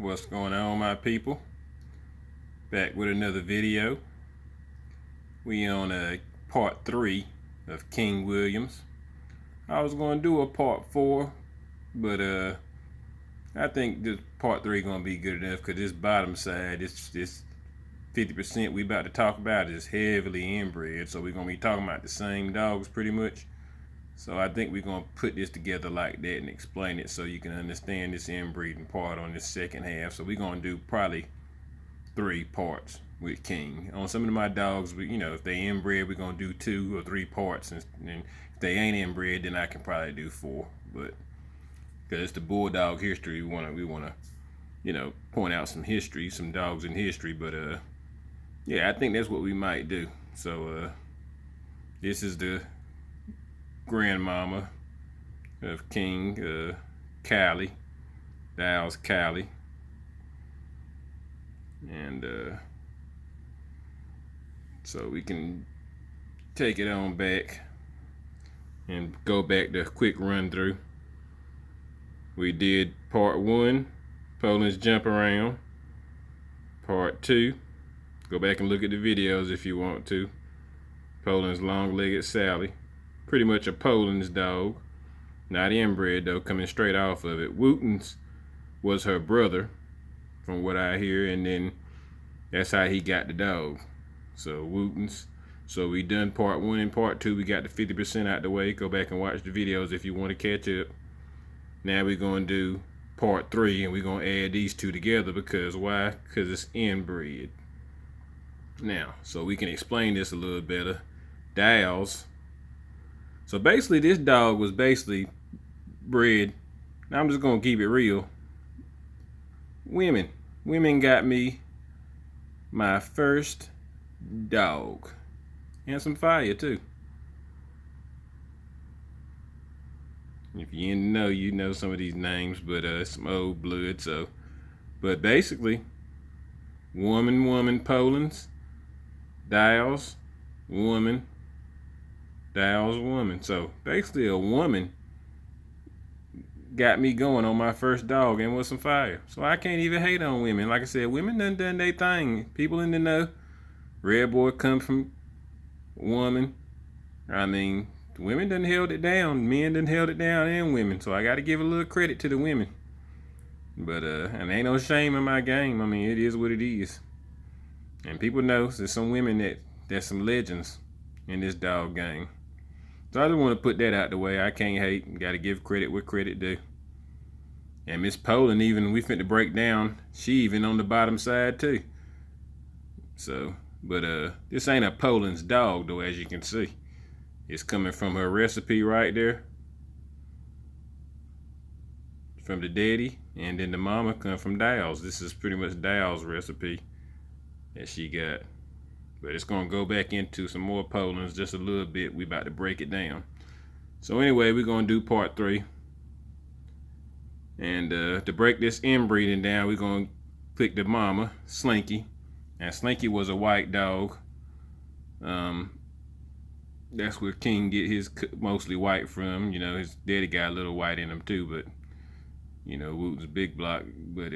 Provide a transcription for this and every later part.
What's going on, my people? Back with another video. We on part 3 of King Williams. I was going to do a part 4, but I think this part 3 gonna be good enough because this bottom side, this 50% we about to talk about is heavily inbred, so we're gonna be talking about the same dogs pretty much. So I think we're gonna put this together like that and explain it so you can understand this inbreeding part on this second half. So we're gonna do probably 3 parts with King. On some of my dogs, if they inbred, we're gonna do 2 or 3 parts, and if they ain't inbred, then I can probably do 4. But because it's the bulldog history, we wanna point out some history, some dogs in history. But yeah, I think that's what we might do. So this is the grandmama of King, Callie, Dow's Callie. And so we can take it on back and go back to a quick run through. We did part 1, Poland's jump around. Part 2, go back and look at the videos if you want to. Poland's long-legged Sally, pretty much a Poland's dog, not inbred though, coming straight off of it. Wooten's was her brother, from what I hear, and then that's how he got the dog. So Wooten's. So we done part 1 and part 2. We got the 50% out the way. Go back and watch the videos if you want to catch up. Now we're going to do part 3, and we're going to add these 2 together because why? Because it's inbred. Now, so we can explain this a little better. Dow's. So basically this dog was basically bred. Now I'm just going to keep it real. Women got me my first dog, and some fire too. If you didn't know, you know some of these names, but some old blood. So, but basically, woman, Poland's, Dow's, woman, Dow's, woman. So basically, a woman got me going on my first dog and with some fire. So I can't even hate on women. Like I said, women done their thing. People in the know. Red Boy come from woman. I mean, women done held it down. Men done held it down, and women. So I got to give a little credit to the women. But and ain't no shame in my game. I mean, it is what it is. And people know there's some women that's some legends in this dog game. So I just want to put that out the way. I can't hate. Got to give credit where credit due. And Miss Poland, even we finna break down, she even on the bottom side too. So, but this ain't a Poland's dog though, as you can see. It's coming from her recipe right there. From the daddy, and then the mama come from Dow's. This is pretty much Dow's recipe that she got. But it's gonna go back into some more Poland's just a little bit. We about to break it down. So anyway, we're gonna do part 3. And to break this inbreeding down, we're gonna pick the mama, Slinky. And Slinky was a white dog. That's where King get his mostly white from. His daddy got a little white in him too, but Wooten's big block. But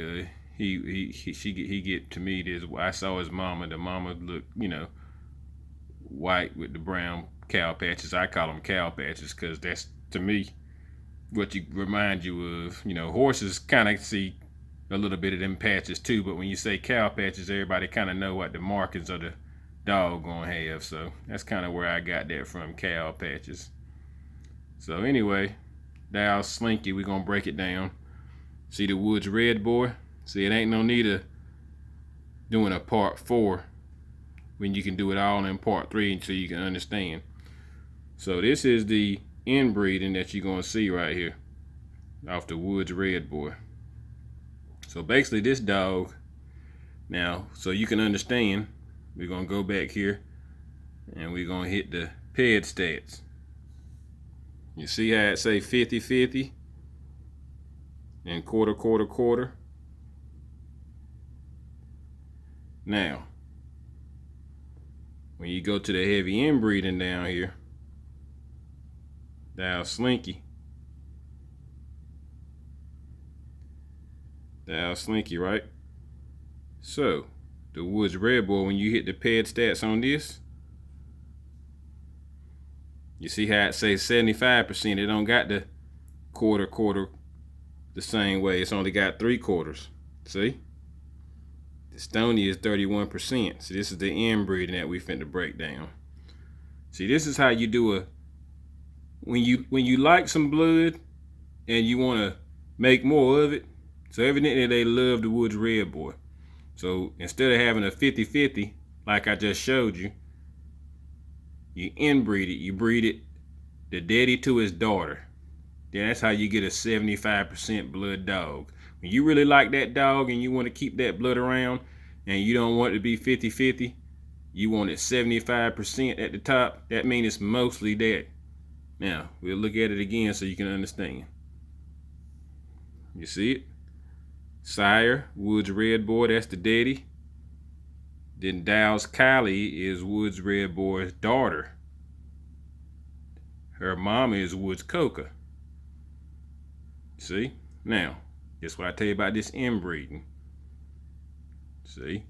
he get to me this. I saw his mama. The mama looked white with the brown cow patches. I call them cow patches because that's, to me, what you remind you of. Horses kind of see a little bit of them patches too, but when you say cow patches, everybody kind of know what the markings of the dog gonna have. So that's kind of where I got that from, cow patches. So anyway, now Slinky, we're gonna break it down. See the Woods Red Boy? See, it ain't no need of doing a part 4 when you can do it all in part 3 so you can understand. So this is the inbreeding that you're gonna see right here off the Woods Red Boy. So basically this dog, now so you can understand, we're gonna go back here and we're gonna hit the ped stats. You see how it say 50-50 and quarter. Now when you go to the heavy inbreeding down here, down Slinky, That's Slinky, right? So, the Woods Red Boy, when you hit the ped stats on this, you see how it says 75%. It don't got the quarter the same way. It's only got 3/4. See? The Stoney is 31%. So this is the inbreeding that we finna break down. See, this is how you do when you like some blood and you want to make more of it. So evidently they love the Woods Red Boy. So instead of having a 50-50 like I just showed you, you inbreed it. You breed it the daddy to his daughter. Then that's how you get a 75% blood dog. When you really like that dog and you want to keep that blood around and you don't want it to be 50-50, you want it 75% at the top, that means it's mostly that. Now, we'll look at it again so you can understand. You see it? Sire, Woods Red Boy, that's the daddy. Then Dow's Kylie is Woods Red Boy's daughter. Her mama is Woods Coca. See? Now, that's what I tell you about this inbreeding. See?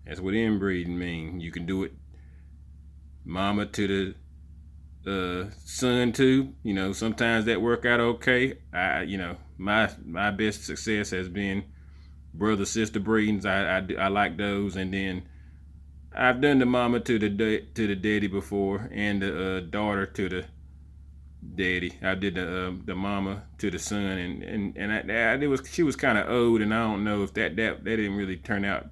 That's what inbreeding means. You can do it mama to the son too. You know, sometimes that work out okay. My best success has been brother sister breedings. I like those, and then I've done the mama to the daddy before, and the daughter to the daddy. I did the mama to the son, and she was kind of old, and I don't know if that didn't really turn out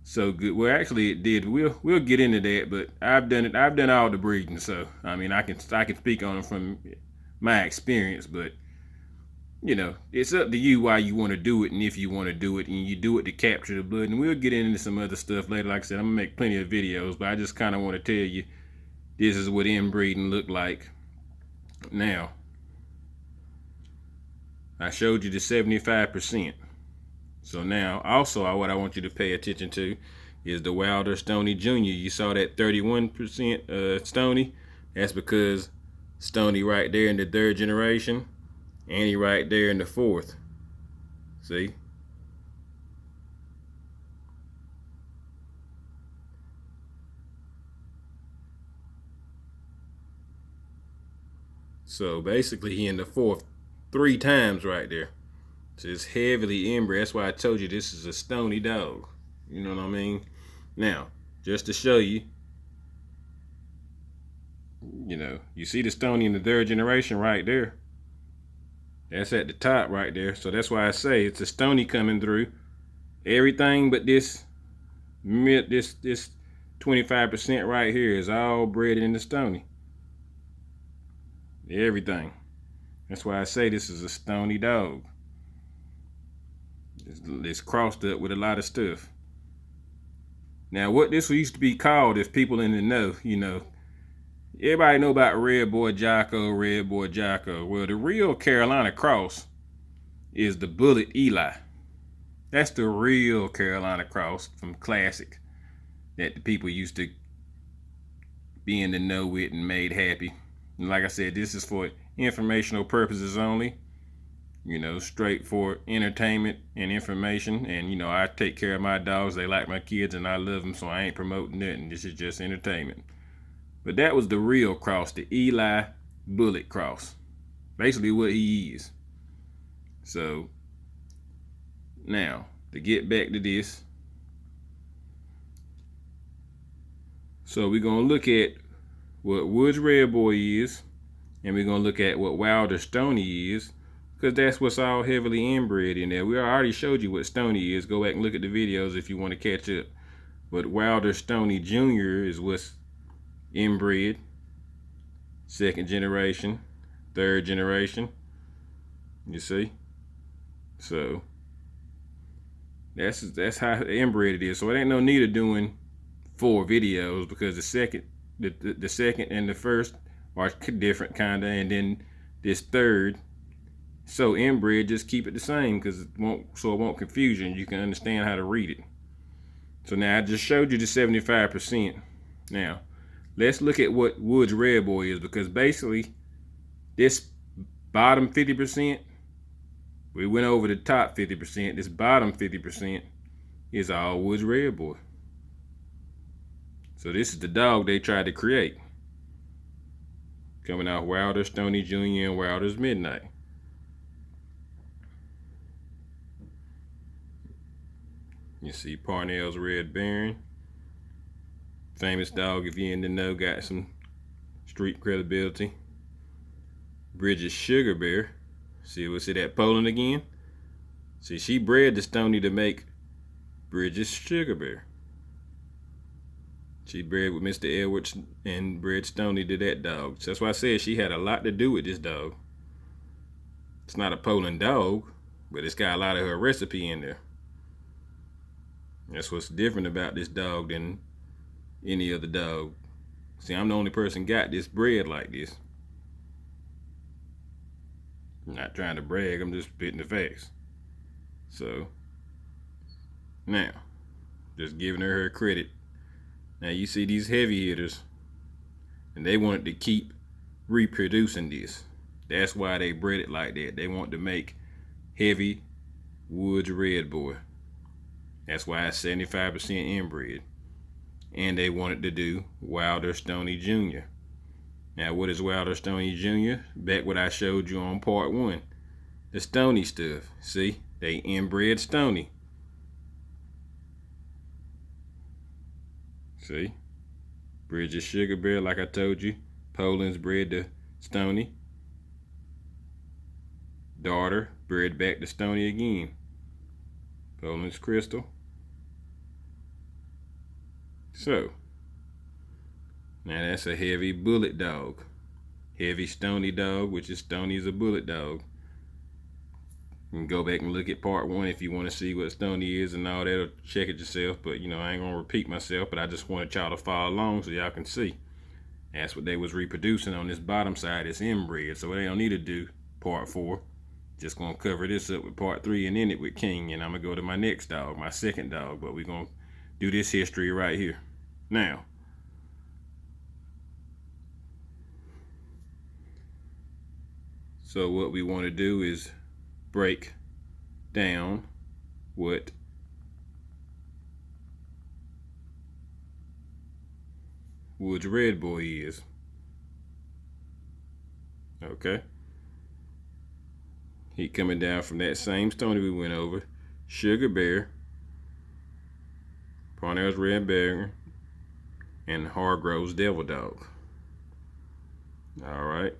so good. Well, actually it did. We'll get into that, but I've done all the breeding, so I mean I can speak on it from my experience, but you know, it's up to you why you want to do it and if you want to do it, and you do it to capture the blood. And we'll get into some other stuff later. Like I said, I'm gonna make plenty of videos, but I just kind of want to tell you this is what inbreeding look like. Now, I showed you the 75%. So now, also what I want you to pay attention to is the Wilder Stoney Jr. You saw that 31% Stoney. That's because Stoney right there in the 3rd generation, and he right there in the 4th. See? So basically he in the 4th 3 times right there. So it's heavily inbred. That's why I told you this is a Stoney dog. You know what I mean? Now, just to show you, you know, you see the Stoney in the 3rd generation right there. That's at the top right there. So that's why I say it's a Stoney coming through. Everything but this 25% right here is all bred in the Stoney. Everything. That's why I say this is a Stoney dog. It's crossed up with a lot of stuff. Now, what this used to be called, if people in the know, you know, everybody know about Red Boy Jocko. Well, the real Carolina cross is the Bullet Eli. That's the real Carolina cross from Classic that the people used to be in the know with and made happy. And like I said, this is for informational purposes only. You know, straight for entertainment and information. And, you know, I take care of my dogs. They like my kids and I love them, so I ain't promoting nothing. This is just entertainment. But that was the real cross, the Eli Bullet cross. Basically what he is. So, now, to get back to this. So we're going to look at what Woods Red Boy is. And we're going to look at what Wilder Stoney is. Because that's what's all heavily inbred in there. We already showed you what Stoney is. Go back and look at the videos if you want to catch up. But Wilder Stoney Jr. is what's inbred. 2nd generation. 3rd generation. You see? So, that's how inbred it is. So it ain't no need of doing 4 videos, because the second and the first are different kinda, and then this 3rd. So inbred, just keep it the same, because it won't confuse you and you can understand how to read it. So now I just showed you the 75%. Now, let's look at what Woods Red Boy is, because basically this bottom 50% We went over the top 50%. This bottom 50% is all Woods Red Boy. So this is the dog they tried to create. Coming out Wilder, Stoney Jr., and Wilder's Midnight. You see Parnell's Red Baron. Famous dog, if you're in the know, got some street credibility. Bridget's Sugar Bear. See that Poland again? See, she bred the Stoney to make Bridget's Sugar Bear. She bred with Mr. Edwards and bred Stoney to that dog. So that's why I said she had a lot to do with this dog. It's not a Poland dog, but it's got a lot of her recipe in there. That's what's different about this dog than any other dog. See, I'm the only person got this bred like this. I'm not trying to brag, I'm just spitting the facts. So, now, just giving her credit. Now you see these heavy hitters, and they wanted to keep reproducing this. That's why they bred it like that. They want to make heavy Woods Red Boy. That's why it's 75% inbred. And they wanted to do Wilder Stoney Jr. Now what is Wilder Stoney Jr.? Back what I showed you on part 1. The Stoney stuff. See? They inbred Stoney. See? Bridget's Sugar Bear, like I told you. Poland's bred to Stoney. Daughter bred back to Stoney again. Poland's Crystal. So, now that's a heavy bullet dog. Heavy Stoney dog, which is Stoney's a bullet dog. You can go back and look at part 1 if you want to see what Stoney is and all that, or check it yourself. But you know, I ain't gonna repeat myself, but I just wanted y'all to follow along so y'all can see. That's what they was reproducing on this bottom side. It's inbred, so they don't need to do part 4. Just gonna cover this up with part 3 and end it with King, and I'm gonna go to my next dog, my second dog, but we're gonna do this history right here. Now, so what we want to do is break down what Woods Red Boy is. Okay. He coming down from that same Stoney we went over. Sugar Bear, Parnell's Red Baron, and Hargrove's Devil Dog. Alright.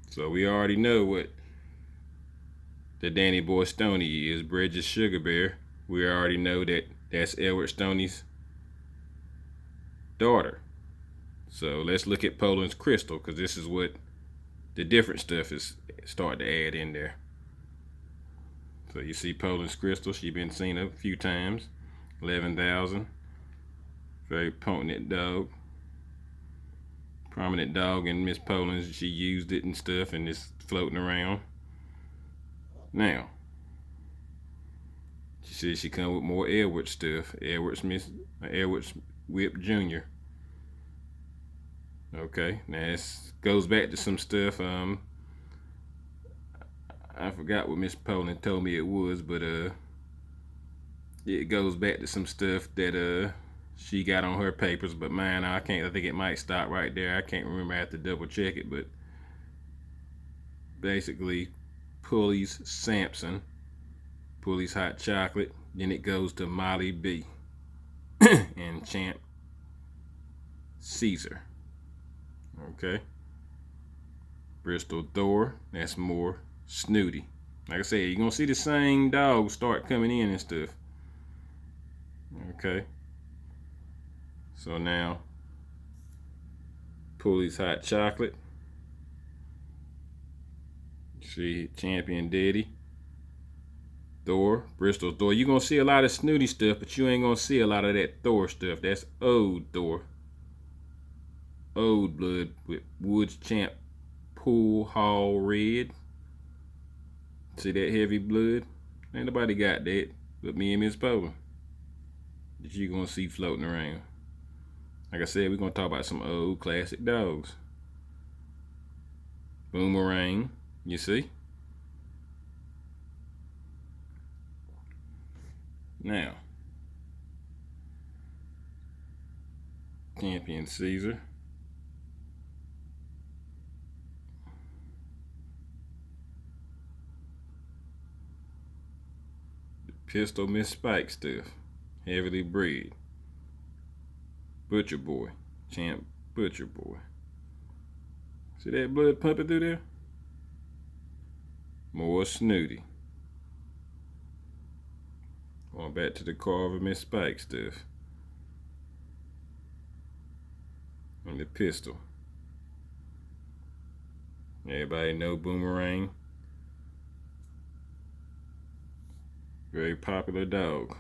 So we already know what the Danny Boy Stoney is. Bridget's Sugar Bear. We already know that that's Edward Stoney's daughter. So let's look at Poland's Crystal, because this is what the different stuff is starting to add in there. So you see Poland's Crystal, she's been seen a few times. 11,000. Very potent dog. Prominent dog in Miss Poland's. She used it and stuff, and it's floating around. Now, she says she come with more Edward stuff. Edward's Whip Jr. Okay, now this goes back to some stuff. I forgot what Miss Poland told me it was, but it goes back to some stuff that she got on her papers, but mine I can't. I think it might stop right there. I can't remember. I have to double check it, but basically, Pulley's Samson, Pulley's Hot Chocolate. Then it goes to Molly B and Champ Caesar. Okay. Bristol Thor. That's more snooty. Like I said, you're gonna see the same dogs start coming in and stuff. Okay. So now, Pulley's Hot Chocolate. See, Champion Daddy. Thor, Bristol Thor. You're gonna see a lot of snooty stuff, but you ain't gonna see a lot of that Thor stuff. That's old Thor. Old blood with Woods Champ Pool Hall Red. See that heavy blood? Ain't nobody got that but me and Miss Poland that you gonna see floating around. Like I said, we're gonna talk about some old classic dogs. Boomerang, you see? Now, champion Caesar. Pistol Miss Spike stuff. Heavily bred. Butcher Boy. Champ Butcher Boy. See that blood pumping through there? More Snooty. Going back to the Carver Miss Spike stuff. And the pistol. Everybody know Boomerang. Very popular dog.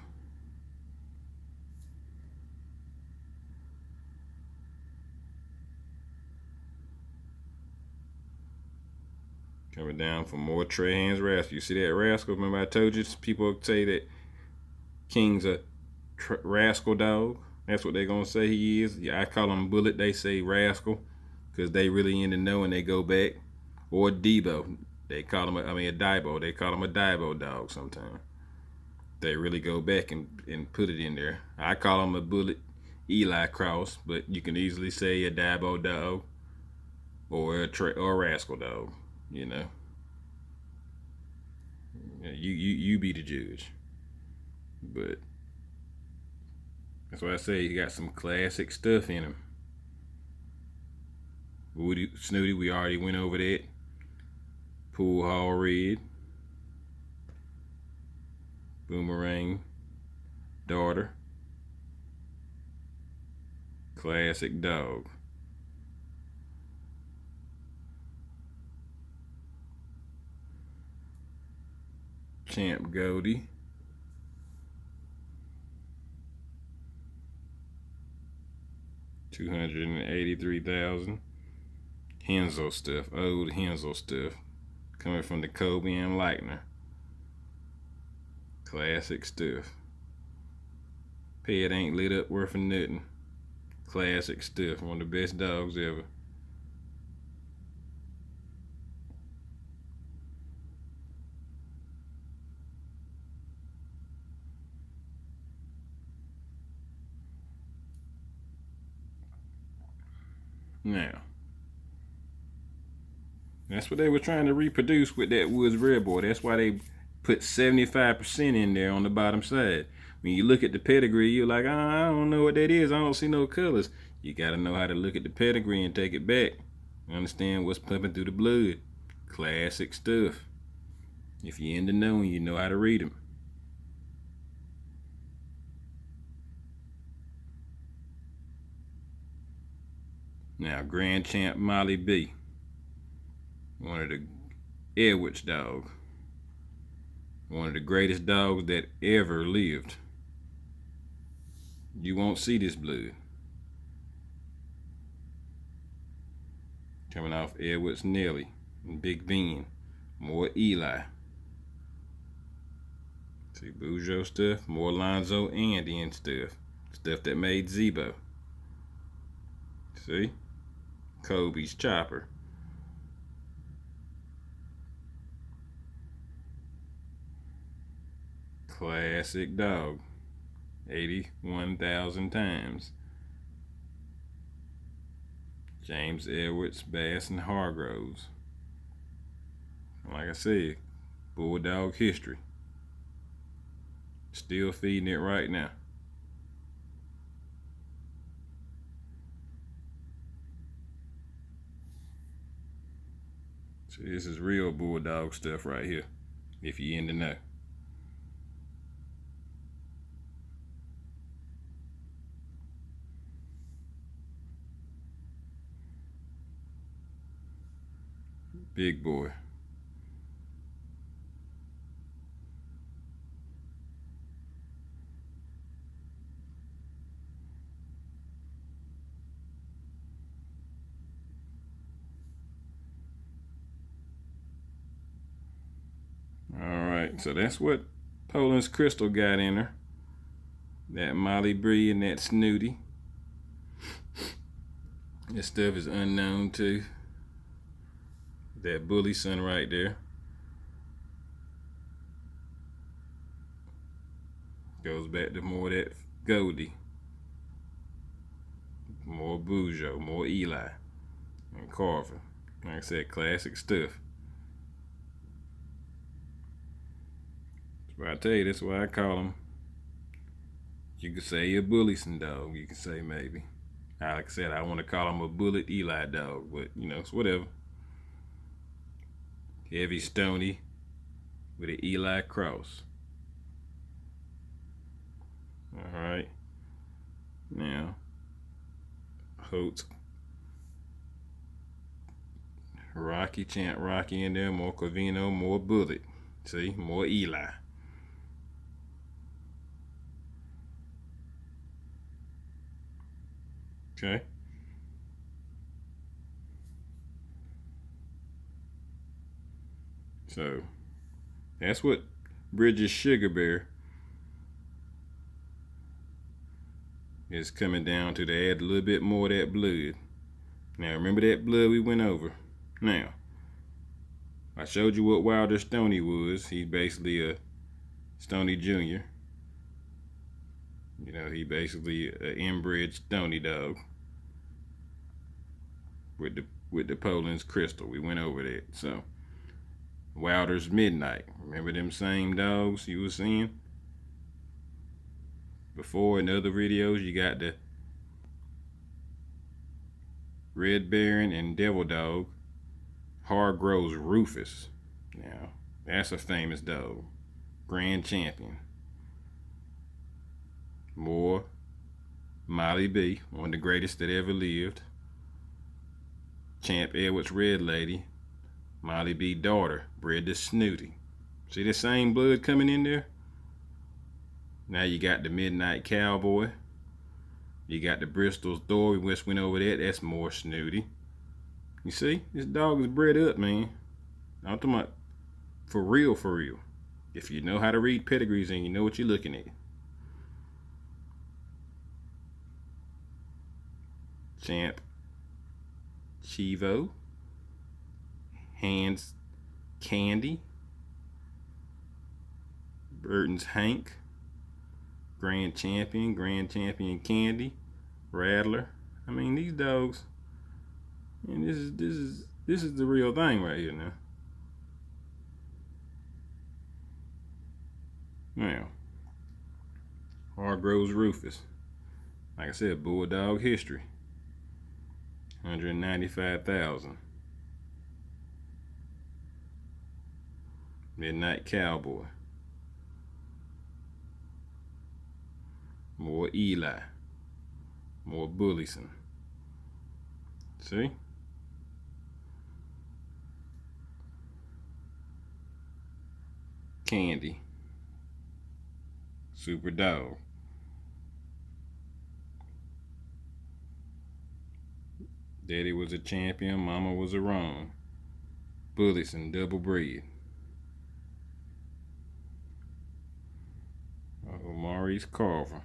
Coming down for more Trey Hands Rascal. You see that Rascal? Remember I told you people say that King's a rascal dog. That's what they're gonna say he is. Yeah, I call him Bullet. They say Rascal because they really in the know and they go back. Or Debo. They call him a Daibo. They call him a Daibo dog sometimes. They really go back and put it in there. I call him a Bullet Eli cross, but you can easily say a Daibo dog or a Rascal dog. You know. You be the judge. But that's why I say he got some classic stuff in him. Woody, Snooty, we already went over that. Pool Hall Red. Boomerang Daughter. Classic dog. Champ Goldie. $283,000. Henzo stuff, old Henzo stuff, coming from the Kobe and Lightner. Classic stuff. Pet ain't lit up worth of nothing. Classic stuff, one of the best dogs ever. Now, that's what they were trying to reproduce with that Woods Red Boy. That's why they put 75% in there on the bottom side. When you look at the pedigree, you're like, I don't know what that is. I don't see no colors. You got to know how to look at the pedigree and take it back. Understand what's pumping through the blood. Classic stuff. If you're in the know, you know how to read them. Now, Grand Champ Molly B. One of the Edwards dog. One of the greatest dogs that ever lived. You won't see this blood. Coming off Edwards Nelly and Big Ben. More Eli. See Bujo stuff. More Lonzo Andy and stuff. Stuff that made Zebo. See? Kobe's Chopper. Classic dog. 81,000 times. James Edwards, Bass, and Hargroves. Like I said, Bulldog history. Still feeding it right now. So this is real Bulldog stuff right here, if you're in the know. Big boy. Alright, so that's what Poland's Crystal got in her. That Molly Bree and that Snooty. This stuff is unknown too. That bully son right there. Goes back to more of that Goldie, more Bujo, more Eli, and Carver. Like I said, classic stuff. That's why I tell you, that's why I call them. You could say a Bullison dog. You could say maybe. Like I said, I want to call him a Bullet Eli dog, but you know, it's whatever. Heavy Stoney with an Eli cross. All right. Now, Holtz, Rocky, Champ Rocky in there, more Corvino, more Bullet. See, more Eli. Okay. So, that's what Bridges Sugar Bear is coming down to add a little bit more of that blood. Now, remember that blood we went over? Now, I showed you what Wilder Stoney was. He's basically a Stoney Jr. You know, he basically an inbred Stoney dog with the Poland's crystal. We went over that. So, Wilder's Midnight. Remember them same dogs you were seeing before in other videos? You got the Red Baron and Devil Dog, Hargrove's Rufus. Now, that's a famous dog. Grand champion. More Molly B, one of the greatest that ever lived. Champ Edward's Red Lady, Molly B daughter, bred to Snooty. See the same blood coming in there? Now you got the Midnight Cowboy. You got the Bristol's Thor. We just went over that. That's more Snooty. You see? This dog is bred up, man. I'm talking about for real, for real. If you know how to read pedigrees and you know what you're looking at. Champ Chivo. Hands Candy. Burton's Hank. Grand Champion Candy. Rattler. I mean, these dogs, and this is the real thing right here now. Now, Hargrove's Rufus. Like I said, Bulldog history. 195,000. Midnight Cowboy. More Eli. More Bullison. See? Candy. Super Dog. Daddy was a champion, mama was a wrong. Bullison, double breed. Maurice Carver.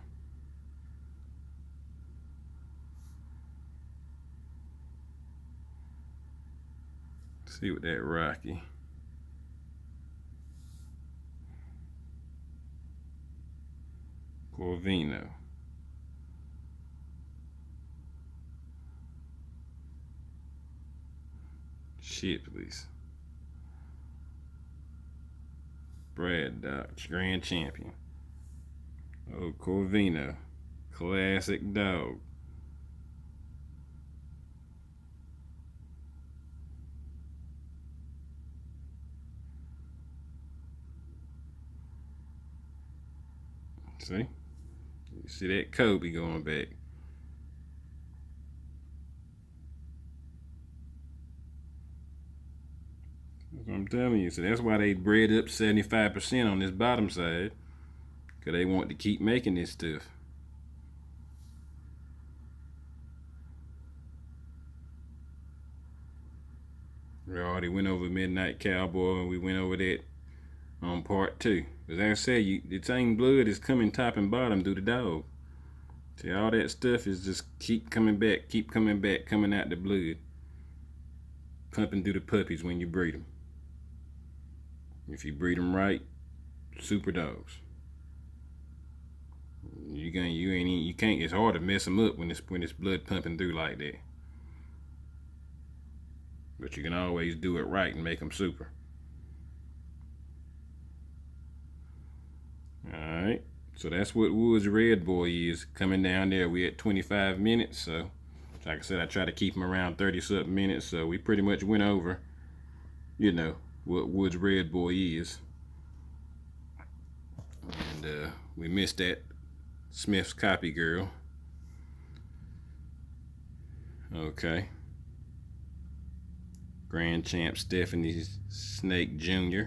See what that Rocky. Corvino. Shipley's. Brad Dodge, Grand Champion. Oh, Corvino. Classic dog. See? You see that Kobe going back. That's what I'm telling you. So that's why they bred up 75% on this bottom side. Because they want to keep making this stuff. We already went over Midnight Cowboy and we went over that on part 2. As I said, the same blood is coming top and bottom through the dog. See, all that stuff is just keep coming back, coming out the blood. Pumping through the puppies when you breed them. If you breed them right, super dogs. you can't. It's hard to mess them up when it's blood pumping through like that. But you can always do it right and make them super. All right. So that's what Woods Red Boy is. Coming down there, we at 25 minutes. So, like I said, I try to keep him around 30-something minutes. So we pretty much went over, what Woods Red Boy is. And we missed that Smith's copy girl. Okay. Grand Champ Stephanie Snake Jr.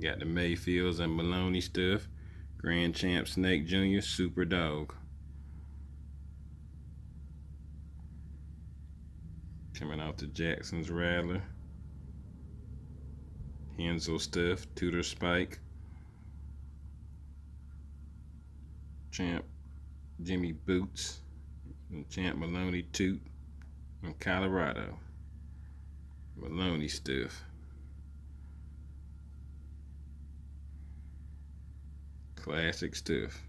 Got the Mayfields and Maloney stuff. Grand Champ Snake Jr. Super Dog. Coming out to Jackson's Rattler. Henzel stuff. Tudor Spike. Champ Jimmy Boots. And Champ Maloney Toot. From Colorado. Maloney stuff. Classic stuff.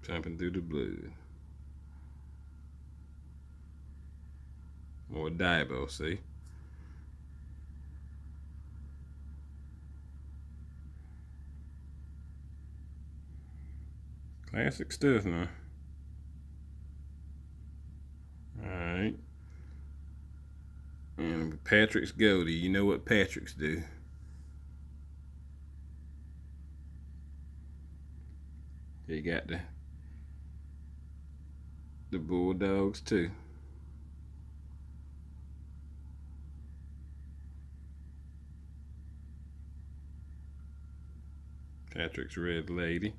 Pumping through the blood. More Diabo, see? Classic stuff now. Alright. And Patrick's Goatee. You know what Patrick's do. They got the bulldogs too. Patrick's Red Lady.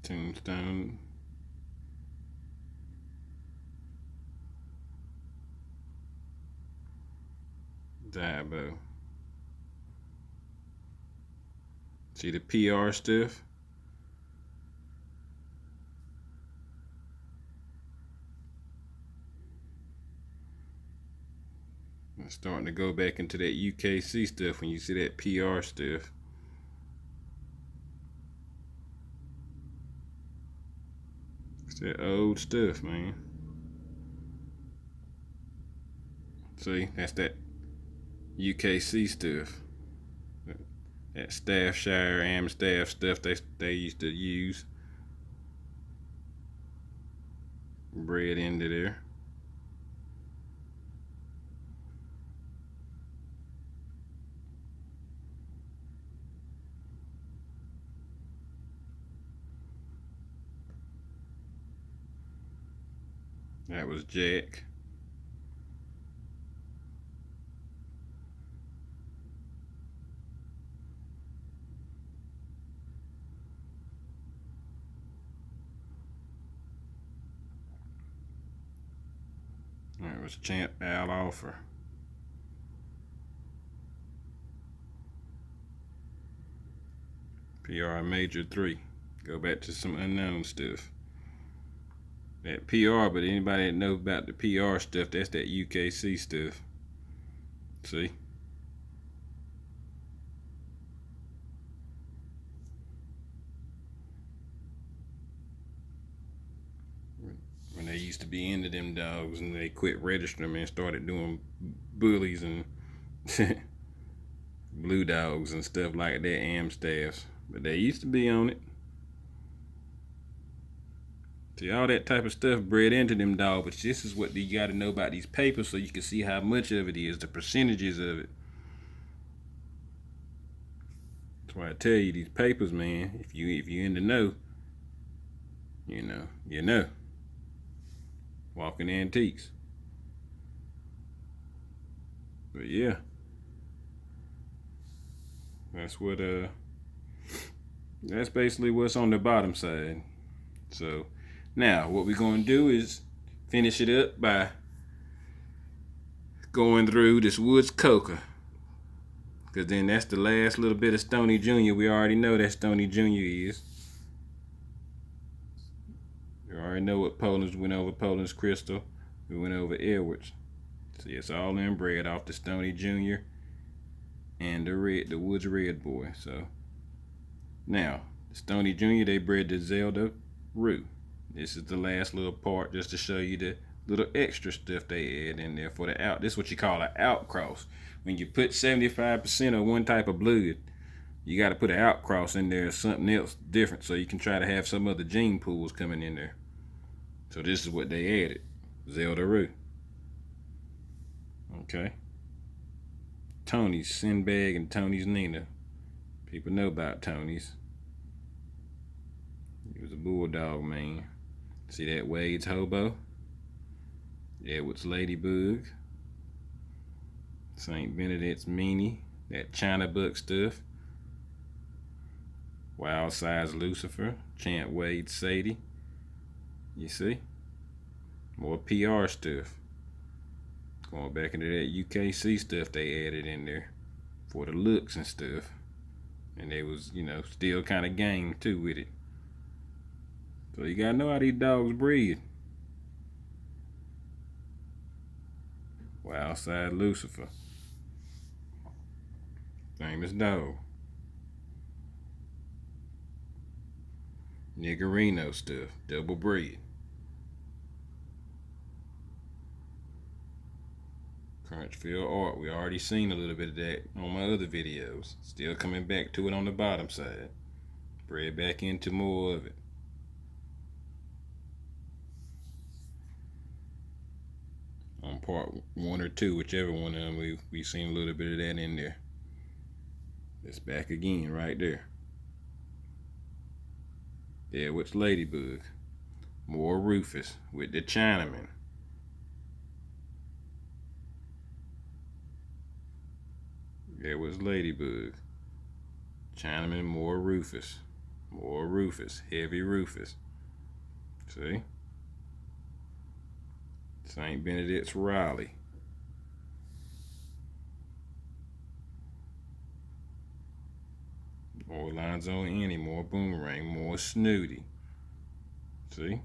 Tombstone. Diabo. See the PR stuff? I'm starting to go back into that UKC stuff when you see that PR stuff. It's that old stuff, man. See, that's that UKC stuff. That Staffshire, Amstaff stuff they used to use. Bred into there. That was Jack. That was Champ Al Offer. PR Major 3. Go back to some unknown stuff. That PR, but anybody that knows about the PR stuff, that's that UKC stuff. See? When they used to be into them dogs and they quit registering them and started doing bullies and blue dogs and stuff like that, Amstaffs. But they used to be on it. See, all that type of stuff bred into them dogs, but this is what you got to know about these papers so you can see how much of it is, the percentages of it. That's why I tell you, these papers, man, if you in the know, you know. Walking antiques. But yeah. That's basically what's on the bottom side. So now what we're going to do is finish it up by going through this Woods Coca. Because then that's the last little bit of Stoney Jr. We already know that Stoney Jr. is. You already know what Poland's went over. Poland's Crystal. We went over Edwards. See, it's all inbred off the Stoney Jr. and the Woods Red Boy. So now, the Stoney Jr. they bred the Zeldaroo. This is the last little part just to show you the little extra stuff they add in there for the out. This is what you call an outcross. When you put 75% of one type of blood, you got to put an outcross in there or something else different so you can try to have some other gene pools coming in there. So this is what they added. Zeldaroo. Okay. Tony's Sinbad and Tony's Nina. People know about Tony's. He was a bulldog man. See that Wade's Hobo? Edward's Ladybug. St. Benedict's Meanie. That China Buck stuff. Wild Size Lucifer. Chant Wade Sadie. You see? More PR stuff. Going back into that UKC stuff they added in there for the looks and stuff. And they was, you know, still kind of game too with it. So you gotta know how these dogs breed. Wild Side Lucifer. Famous dog. Niggerino stuff. Double breed. Crunchfield Art. We already seen a little bit of that on my other videos. Still coming back to it on the bottom side. Bred back into more of it. On part 1 or 2, whichever one of them, we've seen a little bit of that in there. It's back again right there. There what's Ladybug. More Rufus with the Chinaman. There was Ladybug. Chinaman, more Rufus. More Rufus. Heavy Rufus. See? St. Benedict's Raleigh. More Alonzo Annie. More Boomerang. More Snooty. See?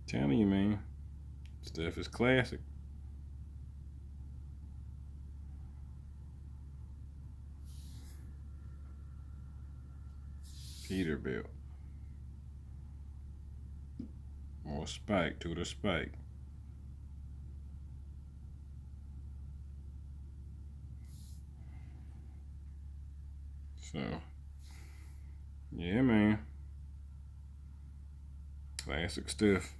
Telling you, man, stuff is classic. Peterbilt. More Spike to the Spike. So, yeah, man. Classic stuff.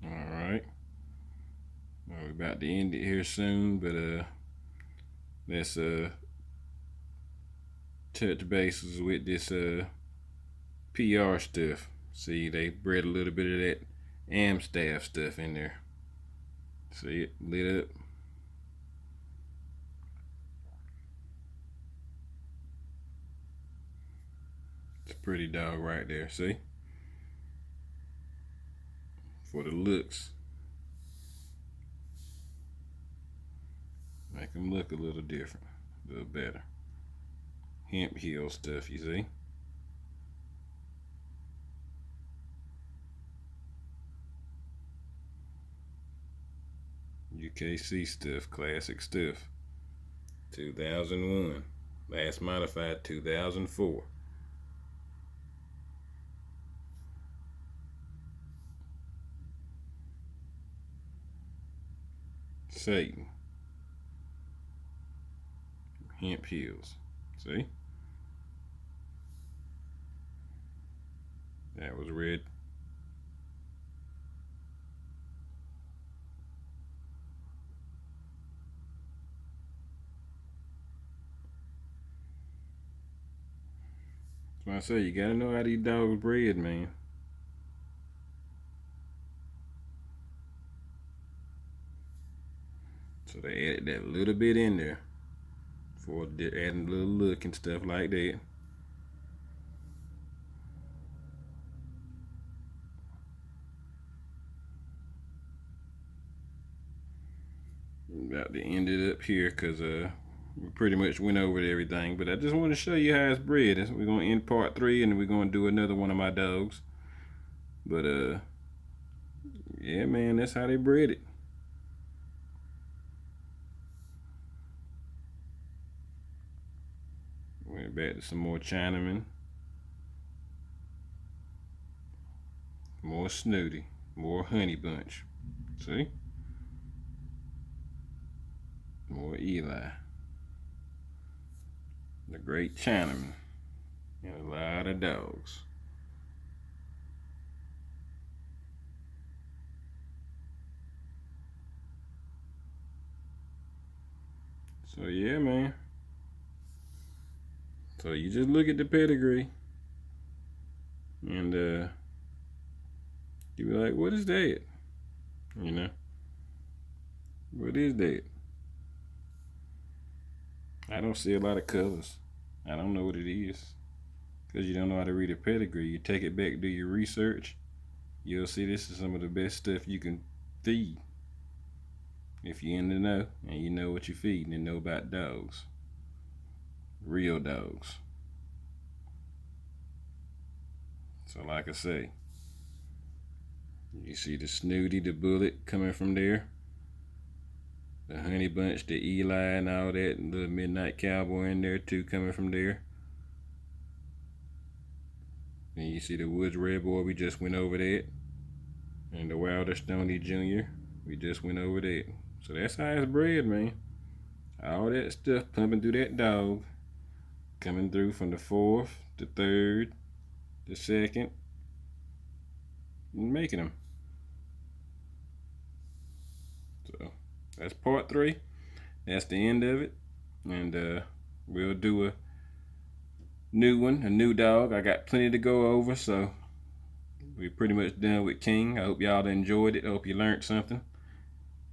Alright. Well, we're about to end it here soon, but let's touch bases with this PR stuff. See, they bred a little bit of that Amstaff stuff in there. See it lit up. It's a pretty dog right there, see? For the looks. Make them look a little different, a little better. Hemp heel stuff, you see? UKC stuff, classic stuff. 2001. Last modified 2004. Satan. Hemp heels. See? That was red. That's why I say you gotta know how these dogs bred, man. So they added that little bit in there for adding a little look and stuff like that. About to end it up here because we pretty much went over everything, but I just want to show you how it's bred. We're gonna end part 3 and we're gonna do another one of my dogs. But yeah, man, that's how they bred it. Went back to some more Chinaman, more Snooty, more Honey Bunch. See? More Eli. The great Chinaman. And a lot of dogs. So yeah, man. So you just look at the pedigree and you be like, what is that? You know? What is that? I don't see a lot of colors. I don't know what it is. Because you don't know how to read a pedigree. You take it back, do your research. You'll see this is some of the best stuff you can feed. If you're in the know and you know what you're feeding and know about dogs. Real dogs. So like I say, you see the Snooty, the Bullet coming from there. The Honey Bunch, the Eli and all that, and the Midnight Cowboy in there too coming from there. And you see the Woods Red Boy, we just went over that. And the Wilder Stoney Jr., we just went over that. So that's how it's bred, man. All that stuff pumping through that dog. Coming through from the 4th, the 3rd, the 2nd, and making them. So that's part 3. That's the end of it. And we'll do a new one, a new dog. I got plenty to go over, so we're pretty much done with King. I hope y'all enjoyed it. I hope you learned something.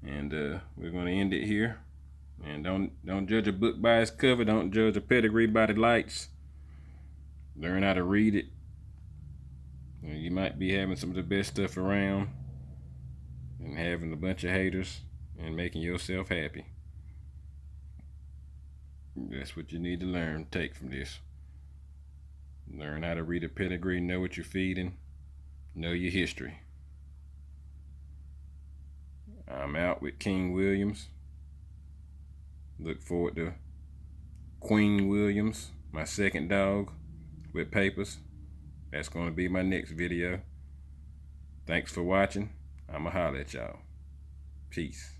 And we're gonna end it here. And don't judge a book by its cover. Don't judge a pedigree by the lights. Learn how to read it. You might be having some of the best stuff around and having a bunch of haters and making yourself happy. That's what you need to learn, take from this. Learn how to read a pedigree, know what you're feeding, know your history. I'm out with King Williams. Look forward to Queen Williams, my second dog with papers. That's going to be my next video. Thanks for watching. I'ma holler at y'all. Peace.